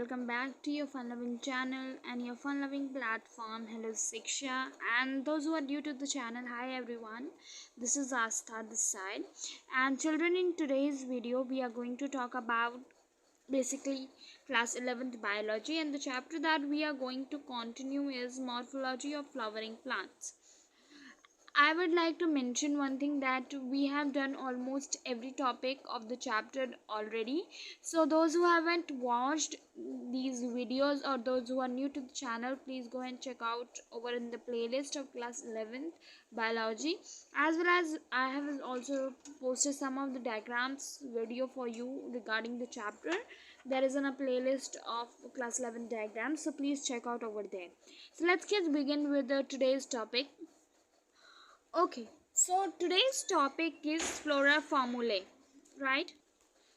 welcome back to your fun loving channel and your fun loving platform. Hello Siksha, and those who are new to the channel, hi everyone. This is Astha this side. And children, in today's video we are going to talk about basically class 11th biology, and the chapter that we are going to continue is morphology of flowering plants. I would like to mention one thing, that we have done almost every topic of the chapter already. So those who haven't watched these videos or those who are new to the channel, please go and check out over in the playlist of class 11th biology, as well as I have also posted some of the diagrams video for you regarding the chapter. There is a playlist of class 11 diagrams, so please check out over there. So let's get begin with today's topic. Okay, so today's topic is flora formulae, right?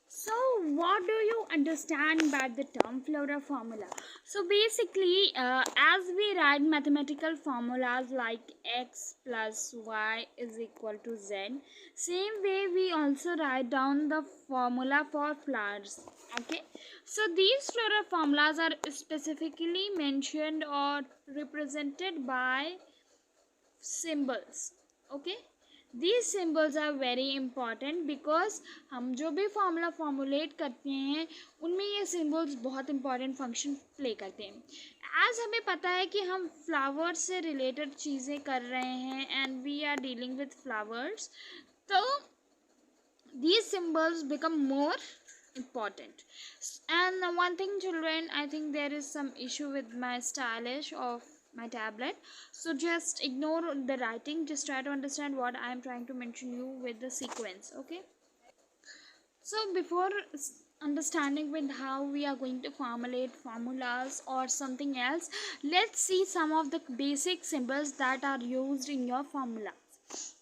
So what do you understand by the term flora formula? So basically, as we write mathematical formulas like x plus y is equal to z, same way we also write down the formula for flowers. Okay, so these flora formulas are specifically mentioned or represented by symbols. Okay, these symbols are very important because हम जो भी formula formulate करते हैं उनमें ये symbols बहुत important function play करते हैं. एज हमें पता है कि हम फ्लावर्स से रिलेटेड चीज़ें कर रहे हैं and we are dealing with flowers, तो these symbols become more important. And one thing children, I think there is some issue with my stylish of my tablet, so just ignore the writing, just try to understand what I am trying to mention you with the sequence. Okay, so before understanding with how we are going to formulate formulas or something else, let's see some of the basic symbols that are used in your formula.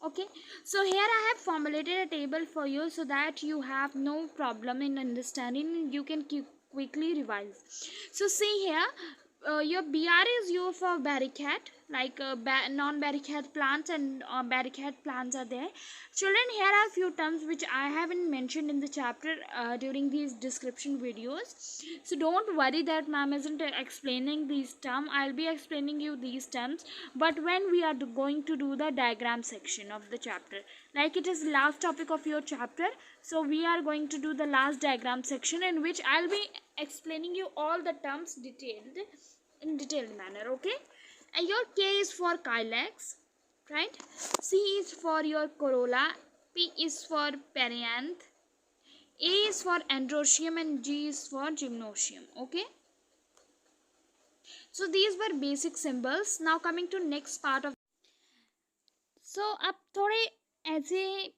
Okay, so here I have formulated a table for you so that you have no problem in understanding, you can quickly revise. So see here, your BR is used for barricade, like non-barricade plants and barricade plants are there. Children, here are few terms which I haven't mentioned in the chapter during these description videos. So don't worry that ma'am isn't explaining these terms. I'll be explaining you these terms, but when we are going to do the diagram section of the chapter, like it is last topic of your chapter, so we are going to do the last diagram section in which I'll be explaining you all the terms in detailed manner. Okay, and your K is for calyx, right? C is for your corolla, P is for perianth, A is for androecium, and G is for gymnosium. Okay, so these were basic symbols. Now coming to next part of, so अब थोड़े ऐसे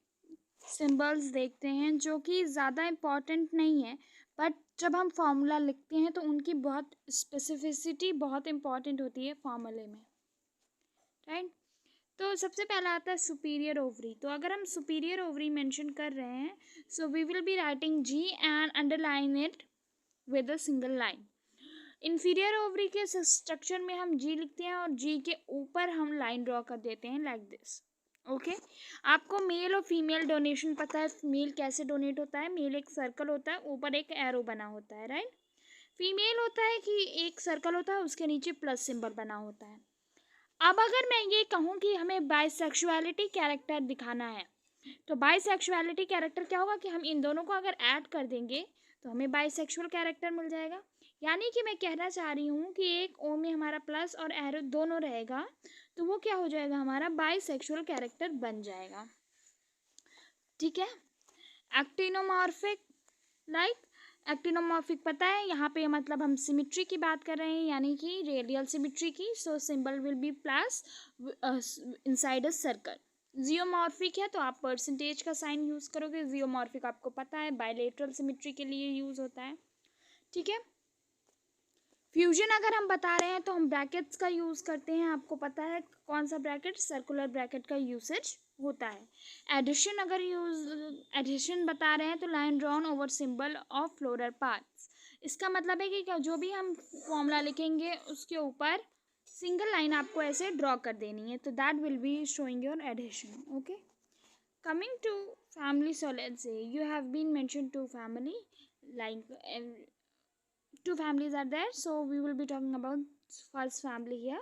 symbols देखते हैं जो कि ज़्यादा important नहीं है, बट जब हम फार्मूला लिखते हैं तो उनकी बहुत स्पेसिफिसिटी बहुत इम्पॉर्टेंट होती है फार्मूले में, राइट? तो सबसे पहला आता है सुपीरियर ओवरी. तो अगर हम सुपीरियर ओवरी मेंशन कर रहे हैं, so we will be writing G and underline it with a single line. Inferior ovary के स्ट्रक्चर में हम जी लिखते हैं और जी के ऊपर हम लाइन ड्रॉ कर देते हैं लाइक दिस. ओके, आपको मेल और फीमेल डोनेशन पता है. मेल कैसे डोनेट होता है? मेल एक सर्कल होता है, ऊपर एक एरो बना होता है, राइट? फीमेल होता है कि एक सर्कल होता है, उसके नीचे प्लस सिंबल बना होता है. अब अगर मैं ये कहूँ कि हमें बाइसेक्सुअलिटी कैरेक्टर दिखाना है, तो बाइसेक्सुअलिटी कैरेक्टर क्या होगा कि हम इन दोनों को अगर ऐड कर देंगे तो हमें बाइसेक्सुअल कैरेक्टर मिल जाएगा. यानी कि मैं कहना चाह रही हूँ कि एक ओ में हमारा प्लस और एरो दोनों रहेगा, तो वो क्या हो जाएगा, हमारा बाइसेक्सुअल कैरेक्टर बन जाएगा. ठीक है. एक्टिनोमॉर्फिक, लाइक एक्टिनोमॉर्फिक पता है, यहाँ पे मतलब हम सिमिट्री की बात कर रहे हैं, यानी कि रेडियल सिमिट्री की. So symbol will be plus inside a circle. Zygomorphic है तो आप परसेंटेज का साइन यूज़ करोगे. जियोमॉर्फिक आपको पता है बायलेटरल सिमिट्री के लिए यूज़ होता है. ठीक है. फ्यूजन अगर हम बता रहे हैं तो हम ब्रैकेट्स का यूज़ करते हैं. आपको पता है कौन सा ब्रैकेट? सर्कुलर ब्रैकेट का यूसेज होता है. एडिशन अगर एडिशन बता रहे हैं तो line drawn over symbol of floral parts. इसका मतलब है कि जो भी हम फॉर्मूला लिखेंगे उसके ऊपर सिंगल लाइन आपको ऐसे ड्रॉ कर देनी है, तो that will be showing your addition. Okay, coming to family. So let's say you have been mention to family, like two families are there, so we will be talking about first family here.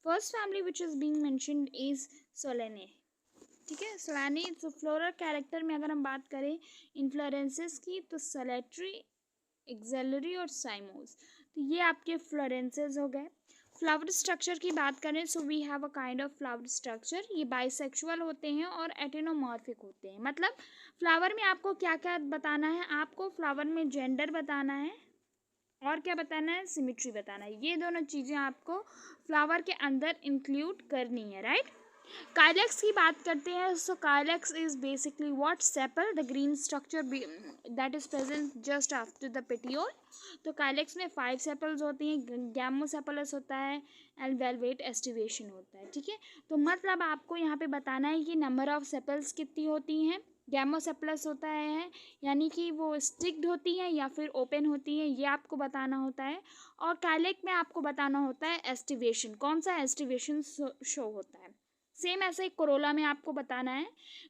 First family which is being mentioned is Solanae. ठीक है, सोलानी। तो floral character में अगर हम बात करें इन्फ्लोरेंसेस की, तो सलेट्री, एक्सेलरी और साइमोस, तो ये आपके फ्लोरेंसेस हो गए। फ्लावर स्ट्रक्चर की बात करें, so we have a kind of flower structure. ये बाइसेक्सुअल होते हैं और एटेनोमॉर्फिक होते हैं। मतलब फ्लावर में आपको क्या क्या बताना है, आपको फ्लावर में जेंडर बताना है और क्या बताना है, सिमिट्री बताना है। ये दोनों चीज़ें आपको फ्लावर के अंदर इंक्लूड करनी है, राइट। काइलेक्स की बात करते हैं, so calyx is basically what sepal, the green structure that is present just after the petiole. तो काइलेक्स में 5 सेपल्स होती हैं, गैमोसेपलस होता है एंड वेलवेट एस्टिवेशन होता है, ठीक है। तो मतलब आपको यहाँ पे बताना है कि नंबर ऑफ सेपल्स कितनी होती हैं। गैमोसेपलस होता है यानी कि वो स्टिक्ड होती हैं या फिर ओपन होती हैं, ये आपको बताना होता है। और काइलेक में आपको बताना होता है एस्टिवेशन, कौन सा एस्टिवेशन शो होता है। सेम ऐसे ही कोरोला में आपको बताना है।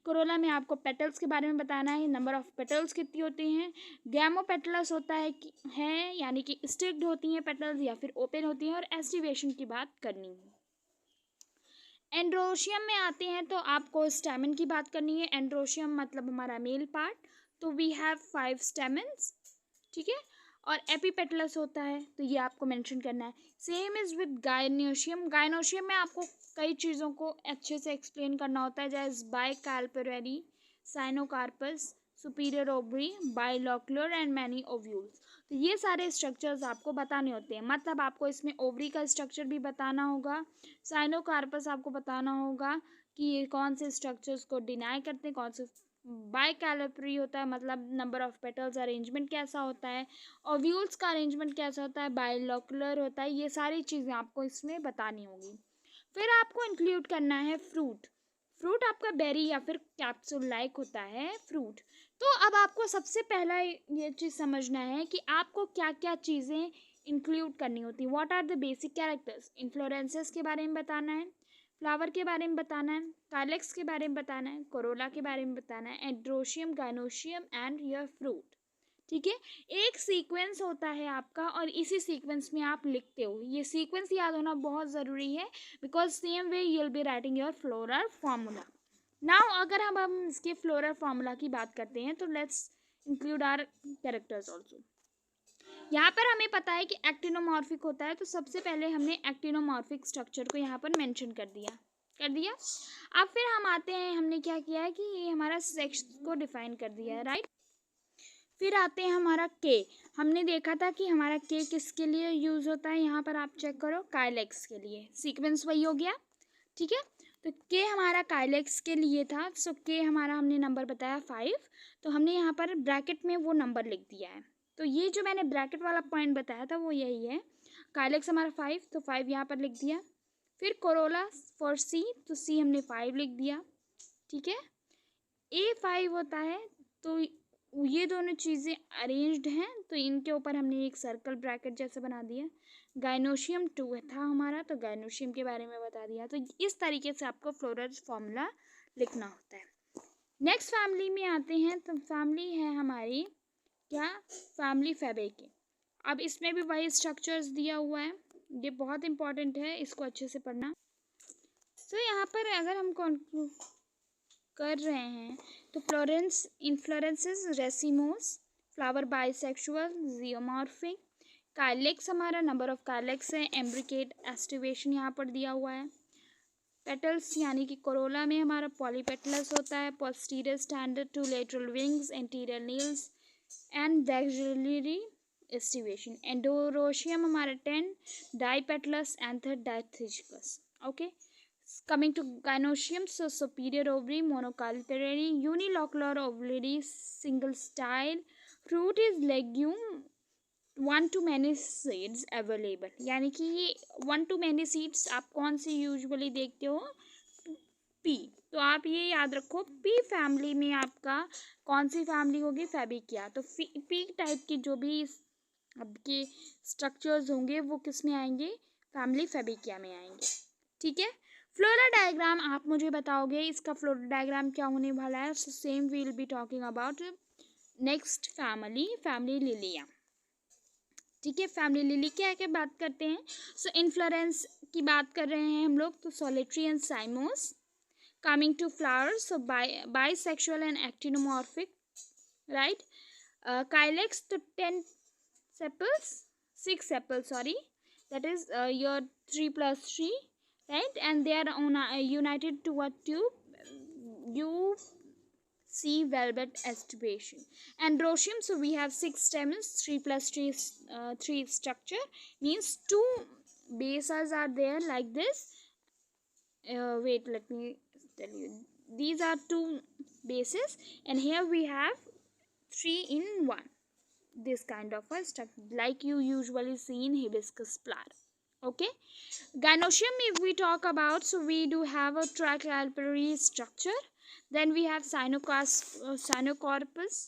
कोरोला में आपको पेटल्स के बारे में बताना है, नंबर ऑफ पेटल्स कितनी होती हैं। गैमोपेटलस होता है यानी कि स्टिक्ड होती हैं पेटल्स या फिर ओपन होती हैं। और एस्टिवेशन की बात करनी है। एंड्रोशियम में आते हैं तो आपको स्टेमन की बात करनी है। एंड्रोशियम मतलब हमारा मेल पार्ट, तो वी हैव 5 स्टेमन्स, ठीक है। और एपीपेटलस होता है, तो ये आपको मेंशन करना है। Same is with gynoecium. Gynoecium में आपको कई चीज़ों को अच्छे से एक्सप्लेन करना होता है, जैसे bicarpellary, syncarpous, superior ovary, bilocular and many ovules. तो ये सारे स्ट्रक्चर्स आपको बताने होते हैं। मतलब आपको इसमें ओवरी का स्ट्रक्चर भी बताना होगा, साइनोकार्पस आपको बताना होगा कि ये कौन से स्ट्रक्चर्स को डिनाई करते हैं, कौन से। बाइकैलिपरी होता है मतलब नंबर ऑफ पेटल्स अरेंजमेंट कैसा होता है, ओव्यूल्स का अरेंजमेंट कैसा होता है, बाइलॉक्युलर होता है। ये सारी चीज़ें आपको इसमें बतानी होगी। फिर आपको इंक्लूड करना है फ्रूट। फ्रूट आपका बेरी या फिर कैप्सूल लाइक होता है फ्रूट। तो अब आपको सबसे पहला ये चीज़ समझना है कि आपको क्या क्या चीज़ें इंक्लूड करनी होती है। What are the basic characters. Inflorescences के बारे में बताना है, फ्लावर के बारे में बताना है, काइलेक्स के बारे में बताना है, कोरोला के बारे में बताना है, androecium, gynoecium and your fruit, ठीक है। एक सीक्वेंस होता है आपका और इसी सीक्वेंस में आप लिखते हो। ये सीक्वेंस याद होना बहुत ज़रूरी है, because same way you will be writing your floral formula. Now अगर हम इसके फ्लोरल फार्मूला की बात करते हैं, तो let's include our characters also. यहाँ पर हमें पता है कि एक्टिनोमॉर्फिक होता है, तो सबसे पहले हमने एक्टिनोमॉर्फिक स्ट्रक्चर को यहाँ पर मेंशन कर दिया। अब फिर हम आते हैं, हमने क्या किया है कि ये हमारा सेक्स को डिफाइन कर दिया है, राइट। फिर आते हैं हमारा के। हमने देखा था कि हमारा के किसके लिए यूज़ होता है, यहाँ पर आप चेक करो, काइलेक्स के लिए। सीक्वेंस वही हो गया, ठीक है। तो के हमारा काइलेक्स के लिए था, सो के हमारा हमने नंबर बताया 5, तो हमने यहाँ पर ब्रैकेट में वो नंबर लिख दिया है। तो ये जो मैंने ब्रैकेट वाला पॉइंट बताया था वो यही है। काइलेक्स हमारा 5, तो 5 यहाँ पर लिख दिया। फिर कोरोला फॉर सी, तो सी हमने 5 लिख दिया, ठीक है। A5 होता है, तो ये दोनों चीज़ें अरेंज्ड हैं, तो इनके ऊपर हमने एक सर्कल ब्रैकेट जैसा बना दिया। गायनोशियम 2 था हमारा, तो गायनोशियम के बारे में बता दिया। तो इस तरीके से आपको फ्लोरल फॉर्मूला लिखना होता है। नेक्स्ट फैमिली में आते हैं, तो फैमिली है हमारी क्या, फैमिली फैबेकी। अब इसमें भी वही स्ट्रक्चर्स दिया हुआ है, ये बहुत इंपॉर्टेंट है, इसको अच्छे से पढ़ना। तो यहाँ पर अगर हम कर रहे हैं, तो इन्फ्लोरेंसेस रेसिमोस, फ्लावर बाइसेक्सुअल, जियोमॉर्फिक। काइलेक्स हमारा नंबर ऑफ काइलेक्स है, एम्ब्रिकेट, एस्टिवेशन यहाँ पर दिया हुआ है। पेटल्स यानी कि कोरोला में हमारा पॉलीपेटलस होता है, posterior standard, 2 lateral wings, anterior keels and vexillary aestivation. Androecium हमारा 10, डाइपेटलस, anther, dithecous, okay. Coming to gynoecium, so superior ovary, monocarpellary, unilocular ovary, single style. Fruit is legume, 1 to many seeds available. यानी कि ये 1 to many seeds आप कौन सी usually देखते हो, P. तो आप ये याद रखो, पी फैमिली में आपका कौन सी फैमिली होगी, फैबिकिया। तो पी टाइप की जो भी आपके स्ट्रक्चर्स होंगे वो किस में आएंगे, फैमिली फैबिकिया में आएंगे, ठीक है। फ्लोरल डायग्राम आप मुझे बताओगे इसका फ्लोरल डायग्राम क्या होने वाला है। So same we will be talking about next family, family Liliaceae. ठीक है, फैमिली लिली के आके बात करते हैं. सो इनफ्लोरेंस की बात कर रहे हैं हम लोग, तो solitary and cymose. Coming to flowers, so bisexual and actinomorphic, right. Calyx to 10 sepals, 6 sepals, sorry, that is your 3 plus 3, right, and they are united to what tube? You see velvet estibation. Androecium, so we have 6 stamens, 3 plus 3 is 3 structure, means 2 bases are there like this. Wait, let me tell you, these are 2 bases, and here we have 3 in 1, this kind of a structure like you usually see in hibiscus flower. Okay, gynoecium, if we talk about, so we do have a tricarpillary structure. Then we have cynocorpus,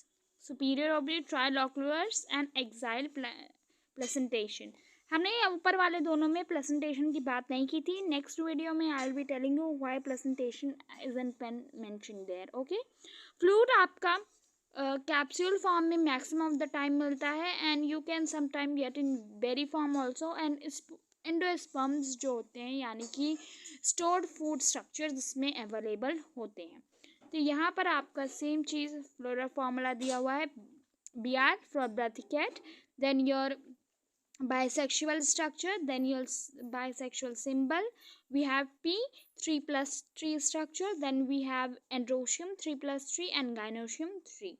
superior oblique, triloculars and axial placentation. हमने ऊपर वाले दोनों में placentation की बात नहीं की थी. नेक्स्ट वीडियो में I will be telling you why placentation isn't mentioned there. Okay, fluid आपका कैप्सूल फॉर्म में मैक्सिमम ऑफ द टाइम मिलता है, and you can sometime get in berry form also. And endosperms जो होते हैं, यानी कि स्टोर्ड फूड स्ट्रक्चर जिसमें अवेलेबल होते हैं. तो यहाँ पर आपका सेम चीज़ फ्लोरल फॉर्मूला दिया हुआ है, Br for brathicate, then your bisexual structure, then your bisexual symbol, we have P 3 plus 3 structure, then we have androecium 3 plus 3 and gynoecium 3,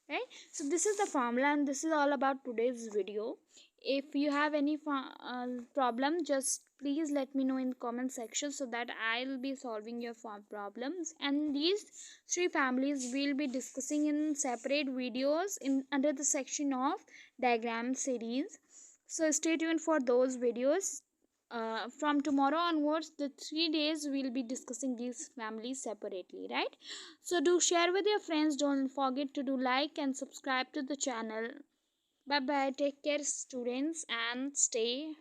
right. So this is the formula, and this is all about today's video. If you have any problem, just please let me know in the comment section, so that I'll be solving your problems. And these 3 families we'll be discussing in separate videos in under the section of diagram series. So stay tuned for those videos. From tomorrow onwards, the 3 days we'll be discussing these families separately, right. So do share with your friends. Don't forget to do like and subscribe to the channel. Bye bye, take care students, and stay